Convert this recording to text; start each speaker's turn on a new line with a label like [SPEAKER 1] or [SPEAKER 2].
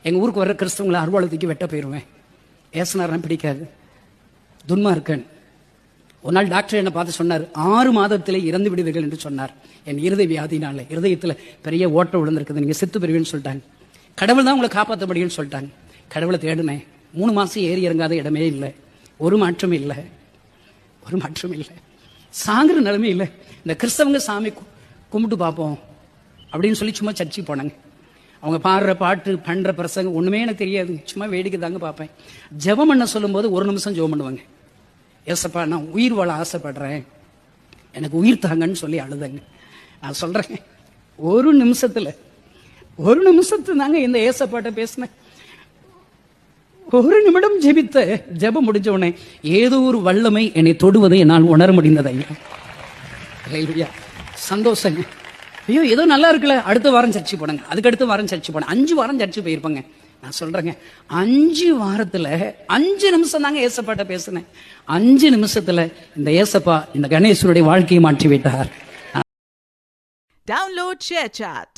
[SPEAKER 1] எங்கள் ஊருக்கு வர கிறிஸ்தவங்களை அருவாளை தூக்கி வெட்ட போயிடுவேன். ஏசுனார்னா பிடிக்காது, துன்மா இருக்கேன். ஒரு நாள் டாக்டர் என்னை பார்த்து சொன்னார், 6 மாதத்திலே இறந்து விடுவீர்கள் என்று சொன்னார். என் இருதய வியாதினால இருதயத்தில் பெரிய ஓட்டம் விழுந்திருக்குது, நீங்கள் செத்து பெறுவீன்னு சொல்லிட்டாங்க. கடவுள் தான் உங்களை காப்பாற்ற முடியும்னு சொல்லிட்டாங்க. கடவுளை தேடினேன். 3 மாதம் ஏறி இறங்காத இடமே இல்லை, ஒரு மாற்றமும் இல்லை, ஒரு மாற்றமும் இல்லை. சாங்கிற நிலைமை இல்லை. இந்த கிறிஸ்தவங்க சாமி கும்பிட்டு பார்ப்போம் அப்படின்னு சொல்லி சும்மா சர்ச்சைக்கு போனாங்க. அவங்க பாடுற பாட்டு பண்ணுற பிரசங்கம் ஒன்றுமே எனக்கு தெரியாது, சும்மா வேடிக்கை தாங்க பார்ப்பேன். ஜெபம் பண்ண சொல்லும்போது 1 நிமிஷம் ஜெபம் பண்ணுவாங்க. ஏசப்பா நான் உயிர் வாழ ஆசைப்படுறேன், எனக்கு உயிர் தாங்கன்னு சொல்லி அழுதங்க. நான் சொல்கிறேன், 1 நிமிஷத்தில் தாங்க இந்த ஏசப்பாட்ட பேசினேன். 1 நிமிடம் ஜெபித்த ஜெபம் முடிஞ்ச உடனே ஏதோ ஒரு வல்லமை என்னை தொடுவதை என்னால் உணர முடிந்தது. ஐயா சந்தோஷங்க. ஐயோ ஏதோ நல்லா இருக்குல்ல, அடுத்த வாரம் சர்ச்சை போனாங்க, அதுக்கு அடுத்த வாரம் சர்ச்சை போனேன். 5 வாரம் சர்ச்சை போயிருப்பாங்க. நான் சொல்றேங்க, 5 வாரத்துல 5 நிமிஷம் தாங்க ஏசப்பாட்ட பேசினேன். 5 நிமிஷத்துல இந்த ஏசப்பா இந்த கணேசனுடைய வாழ்க்கையை மாற்றி விட்டார்.
[SPEAKER 2] Download ShareChat.